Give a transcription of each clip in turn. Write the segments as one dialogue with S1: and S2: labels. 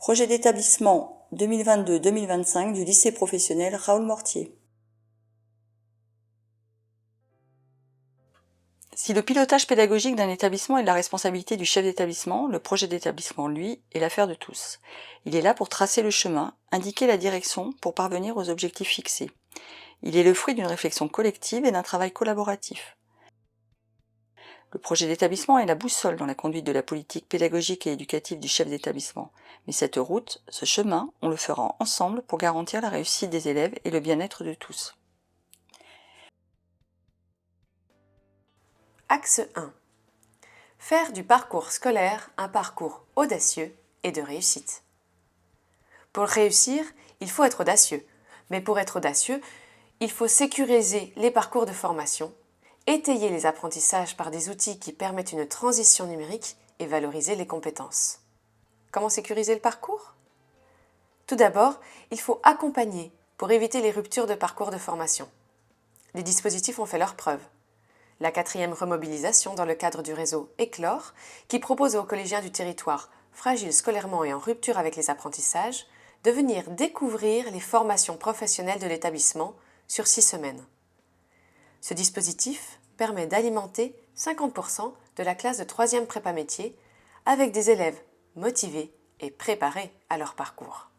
S1: Projet d'établissement 2022-2025 du lycée professionnel Raoul Mortier. Si le pilotage pédagogique d'un établissement est de la responsabilité du chef d'établissement, le projet d'établissement, lui, est l'affaire de tous. Il est là pour tracer le chemin, indiquer la direction pour parvenir aux objectifs fixés. Il est le fruit d'une réflexion collective et d'un travail collaboratif. Le projet d'établissement est la boussole dans la conduite de la politique pédagogique et éducative du chef d'établissement. Mais cette route, ce chemin, on le fera ensemble pour garantir la réussite des élèves et le bien-être de tous.
S2: Axe 1. Faire du parcours scolaire un parcours audacieux et de réussite. Pour réussir, il faut être audacieux. Mais pour être audacieux, il faut sécuriser les parcours de formation, étayer les apprentissages par des outils qui permettent une transition numérique et valoriser les compétences. Comment sécuriser le parcours ? Tout d'abord, il faut accompagner pour éviter les ruptures de parcours de formation. Les dispositifs ont fait leurs preuves. La 4e remobilisation dans le cadre du réseau Éclore, qui propose aux collégiens du territoire fragiles scolairement et en rupture avec les apprentissages, de venir découvrir les formations professionnelles de l'établissement sur 6 semaines. Ce dispositif permet d'alimenter 50% de la classe de 3e prépa métier avec des élèves motivés et préparés à leur parcours.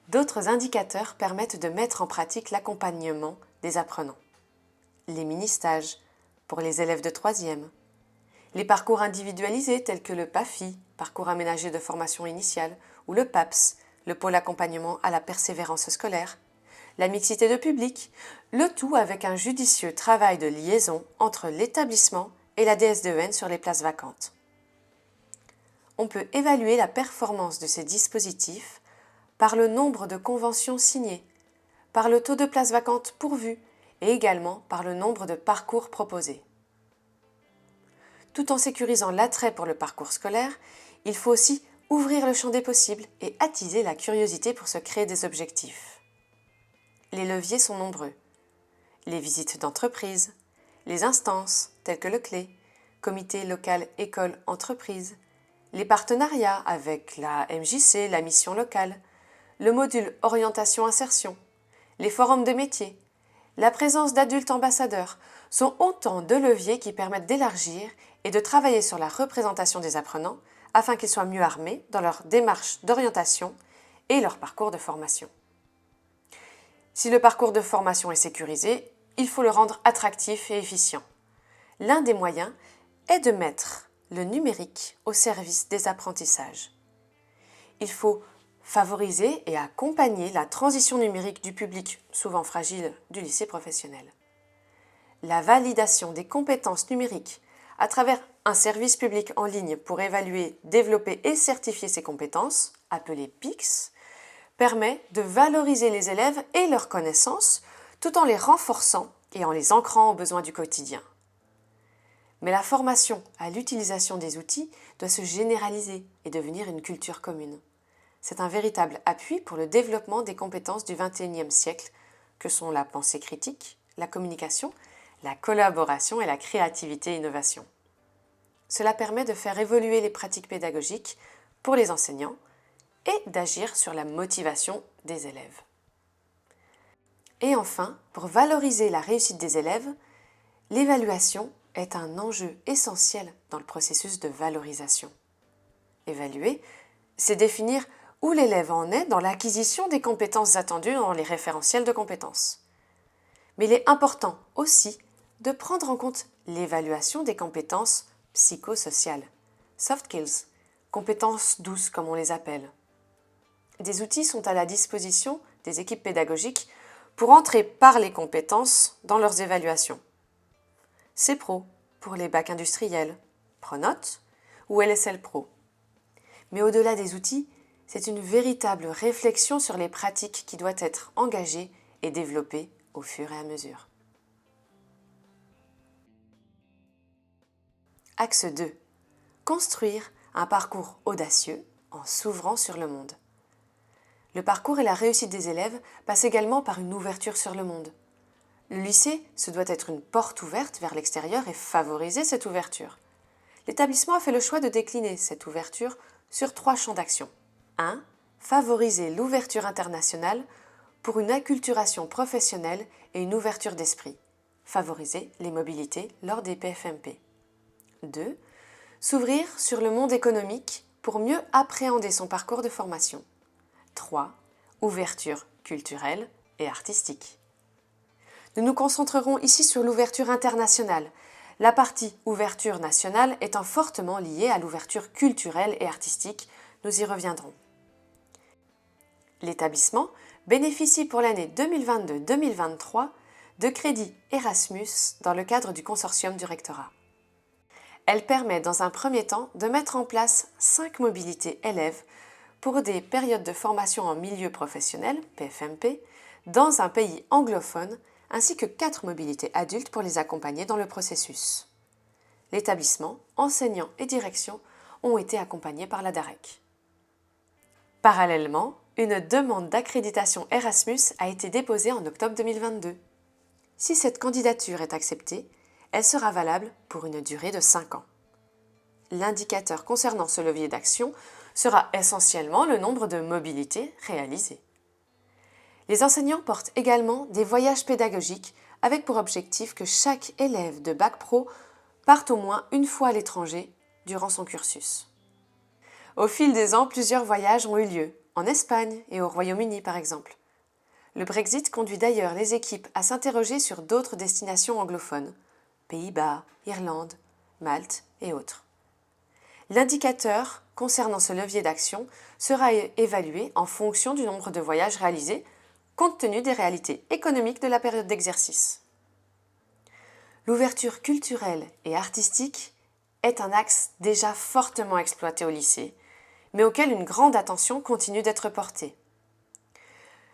S2: D'autres indicateurs permettent de mettre en pratique l'accompagnement des apprenants. Les mini-stages pour les élèves de 3e, les parcours individualisés tels que le PAFI, parcours aménagé de formation initiale, ou le PAPS, le pôle accompagnement à la persévérance scolaire, la mixité de public, le tout avec un judicieux travail de liaison entre l'établissement et la DSDEN sur les places vacantes. On peut évaluer la performance de ces dispositifs par le nombre de conventions signées, par le taux de places vacantes pourvues et également par le nombre de parcours proposés. Tout en sécurisant l'attrait pour le parcours scolaire, il faut aussi ouvrir le champ des possibles et attiser la curiosité pour se créer des objectifs. Les leviers sont nombreux. Les visites d'entreprise, les instances telles que le CLÉ, Comité local école-entreprise, les partenariats avec la MJC, la mission locale, le module orientation-insertion, les forums de métiers, la présence d'adultes ambassadeurs sont autant de leviers qui permettent d'élargir et de travailler sur la représentation des apprenants afin qu'ils soient mieux armés dans leur démarche d'orientation et leur parcours de formation. Si le parcours de formation est sécurisé, il faut le rendre attractif et efficient. L'un des moyens est de mettre le numérique au service des apprentissages. Il faut favoriser et accompagner la transition numérique du public, souvent fragile, du lycée professionnel. La validation des compétences numériques à travers un service public en ligne pour évaluer, développer et certifier ces compétences, appelé PICS, permet de valoriser les élèves et leurs connaissances tout en les renforçant et en les ancrant aux besoins du quotidien. Mais la formation à l'utilisation des outils doit se généraliser et devenir une culture commune. C'est un véritable appui pour le développement des compétences du XXIe siècle, que sont la pensée critique, la communication, la collaboration et la créativité et innovation. Cela permet de faire évoluer les pratiques pédagogiques pour les enseignants et d'agir sur la motivation des élèves. Et enfin, pour valoriser la réussite des élèves, l'évaluation est un enjeu essentiel dans le processus de valorisation. Évaluer, c'est définir où l'élève en est dans l'acquisition des compétences attendues dans les référentiels de compétences. Mais il est important aussi de prendre en compte l'évaluation des compétences psychosociales, soft skills, compétences douces comme on les appelle. Des outils sont à la disposition des équipes pédagogiques pour entrer par les compétences dans leurs évaluations. CPRO pour les bacs industriels, Pronote ou LSL Pro. Mais au-delà des outils, c'est une véritable réflexion sur les pratiques qui doit être engagée et développée au fur et à mesure. Axe 2. Construire un parcours audacieux en s'ouvrant sur le monde. Le parcours et la réussite des élèves passent également par une ouverture sur le monde. Le lycée, ce doit être une porte ouverte vers l'extérieur et favoriser cette ouverture. L'établissement a fait le choix de décliner cette ouverture sur 3 champs d'action. 1. Favoriser l'ouverture internationale pour une acculturation professionnelle et une ouverture d'esprit. Favoriser les mobilités lors des PFMP. 2. S'ouvrir sur le monde économique pour mieux appréhender son parcours de formation. 3. Ouverture culturelle et artistique. Nous nous concentrerons ici sur l'ouverture internationale, la partie ouverture nationale étant fortement liée à l'ouverture culturelle et artistique, nous y reviendrons. L'établissement bénéficie pour l'année 2022-2023 de crédits Erasmus dans le cadre du consortium du rectorat. Elle permet dans un premier temps de mettre en place 5 mobilités élèves pour des périodes de formation en milieu professionnel, PFMP, dans un pays anglophone, ainsi que 4 mobilités adultes pour les accompagner dans le processus. L'établissement, enseignants et direction ont été accompagnés par la DAREC. Parallèlement, une demande d'accréditation Erasmus a été déposée en octobre 2022. Si cette candidature est acceptée, elle sera valable pour une durée de 5 ans. L'indicateur concernant ce levier d'action sera essentiellement le nombre de mobilités réalisées. Les enseignants portent également des voyages pédagogiques avec pour objectif que chaque élève de Bac Pro parte au moins une fois à l'étranger durant son cursus. Au fil des ans, plusieurs voyages ont eu lieu, en Espagne et au Royaume-Uni par exemple. Le Brexit conduit d'ailleurs les équipes à s'interroger sur d'autres destinations anglophones, Pays-Bas, Irlande, Malte et autres. L'indicateur concernant ce levier d'action sera évalué en fonction du nombre de voyages réalisés, compte tenu des réalités économiques de la période d'exercice. L'ouverture culturelle et artistique est un axe déjà fortement exploité au lycée, mais auquel une grande attention continue d'être portée.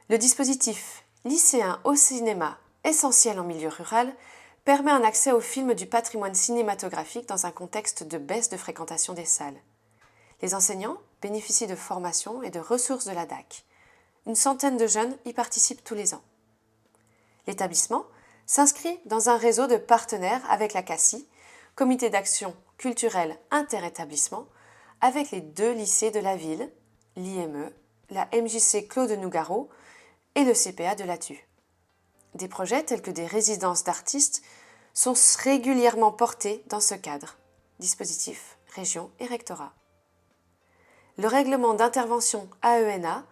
S2: Le dispositif lycéen au cinéma, essentiel en milieu rural, permet un accès aux films du patrimoine cinématographique dans un contexte de baisse de fréquentation des salles. Les enseignants bénéficient de formations et de ressources de la DAC. Une centaine de jeunes y participent tous les ans. L'établissement s'inscrit dans un réseau de partenaires avec la CACI, Comité d'action culturelle interétablissement, avec les 2 lycées de la ville, l'IME, la MJC Claude Nougaro et le CPA de Lathu. Des projets tels que des résidences d'artistes sont régulièrement portés dans ce cadre. Dispositif, région et rectorat. Le règlement d'intervention AENA,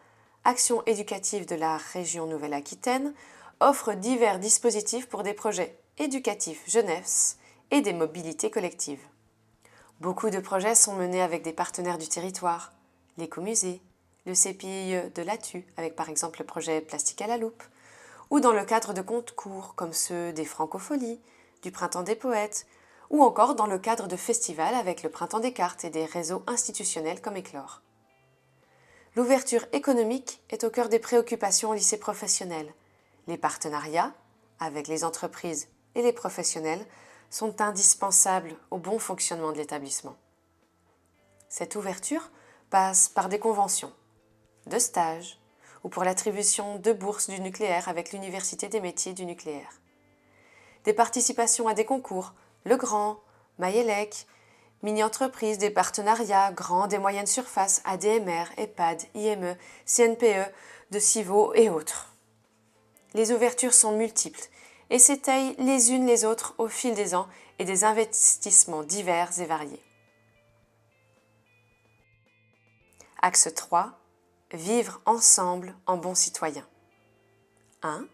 S2: Action éducative de la région Nouvelle-Aquitaine, offre divers dispositifs pour des projets éducatifs jeunesse et des mobilités collectives. Beaucoup de projets sont menés avec des partenaires du territoire, l'écomusée, le CPIE de Lathu, avec par exemple le projet Plastique à la loupe, ou dans le cadre de concours comme ceux des Francopholies, du Printemps des Poètes, ou encore dans le cadre de festivals avec le Printemps des Cartes et des réseaux institutionnels comme Éclore. L'ouverture économique est au cœur des préoccupations au lycée professionnel. Les partenariats avec les entreprises et les professionnels sont indispensables au bon fonctionnement de l'établissement. Cette ouverture passe par des conventions, de stages, ou pour l'attribution de bourses du nucléaire avec l'Université des métiers du nucléaire. Des participations à des concours, Legrand, Mayelec, mini-entreprises, des partenariats, grandes et moyennes surfaces, ADMR, EHPAD, IME, CNPE, de Civaux et autres. Les ouvertures sont multiples et s'étayent les unes les autres au fil des ans et des investissements divers et variés. Axe 3. Vivre ensemble en bons citoyens. 1.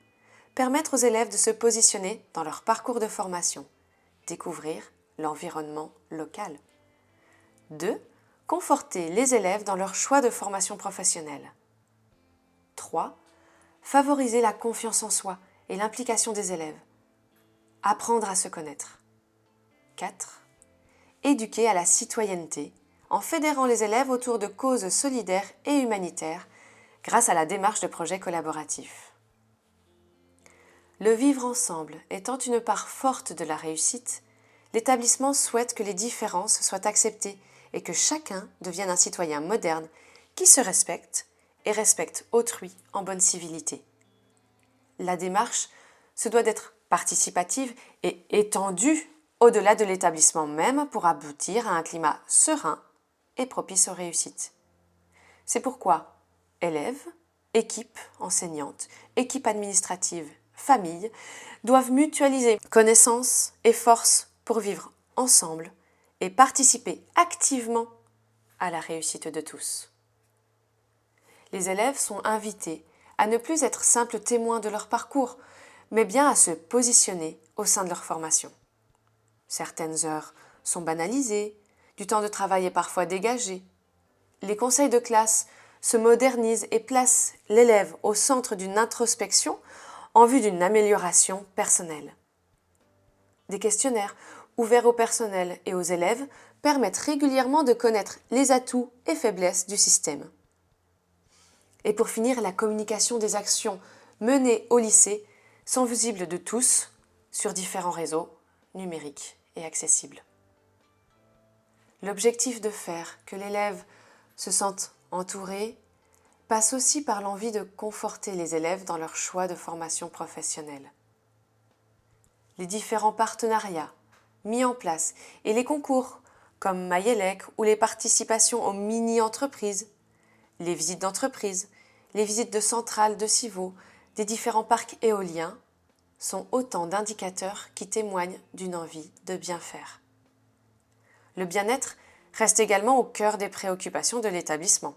S2: Permettre aux élèves de se positionner dans leur parcours de formation. Découvrir l'environnement local. 2. Conforter les élèves dans leur choix de formation professionnelle. 3. Favoriser la confiance en soi et l'implication des élèves. Apprendre à se connaître. 4. Éduquer à la citoyenneté en fédérant les élèves autour de causes solidaires et humanitaires grâce à la démarche de projets collaboratifs. Le vivre ensemble étant une part forte de la réussite, l'établissement souhaite que les différences soient acceptées et que chacun devienne un citoyen moderne qui se respecte et respecte autrui en bonne civilité. La démarche se doit d'être participative et étendue au-delà de l'établissement même pour aboutir à un climat serein et propice aux réussites. C'est pourquoi élèves, équipe enseignante, équipe administrative, famille doivent mutualiser connaissances et forces pour vivre ensemble et participer activement à la réussite de tous. Les élèves sont invités à ne plus être simples témoins de leur parcours, mais bien à se positionner au sein de leur formation. Certaines heures sont banalisées, du temps de travail est parfois dégagé. Les conseils de classe se modernisent et placent l'élève au centre d'une introspection en vue d'une amélioration personnelle. Des questionnaires ouverts au personnel et aux élèves permettent régulièrement de connaître les atouts et faiblesses du système. Et pour finir, la communication des actions menées au lycée sont visibles de tous sur différents réseaux numériques et accessibles. L'objectif de faire que l'élève se sente entouré passe aussi par l'envie de conforter les élèves dans leur choix de formation professionnelle. Les différents partenariats mis en place et les concours comme Mayelec ou les participations aux mini-entreprises, les visites d'entreprise, les visites de centrales de Civaux, des différents parcs éoliens sont autant d'indicateurs qui témoignent d'une envie de bien faire. Le bien-être reste également au cœur des préoccupations de l'établissement.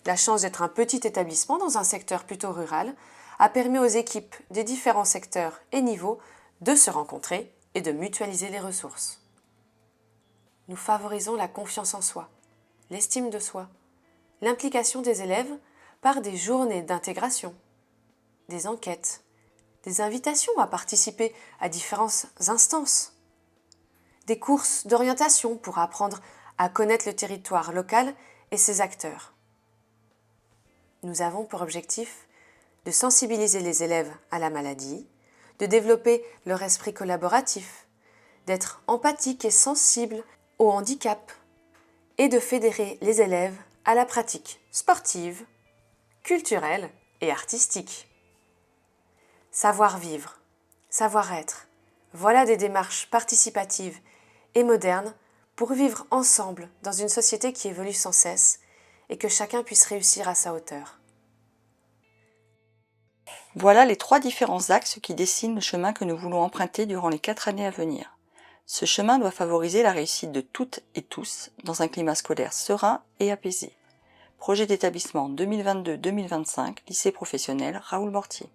S2: La chance d'être un petit établissement dans un secteur plutôt rural a permis aux équipes des différents secteurs et niveaux de se rencontrer et de mutualiser les ressources. Nous favorisons la confiance en soi, l'estime de soi, l'implication des élèves par des journées d'intégration, des enquêtes, des invitations à participer à différentes instances, des courses d'orientation pour apprendre à connaître le territoire local et ses acteurs. Nous avons pour objectif de sensibiliser les élèves à la maladie, de développer leur esprit collaboratif, d'être empathiques et sensibles au handicap et de fédérer les élèves à la pratique sportive, culturelle et artistique. Savoir-vivre, savoir-être, voilà des démarches participatives et modernes pour vivre ensemble dans une société qui évolue sans cesse et que chacun puisse réussir à sa hauteur.
S1: Voilà les 3 différents axes qui dessinent le chemin que nous voulons emprunter durant les 4 années à venir. Ce chemin doit favoriser la réussite de toutes et tous dans un climat scolaire serein et apaisé. Projet d'établissement 2022-2025, lycée professionnel Raoul Mortier.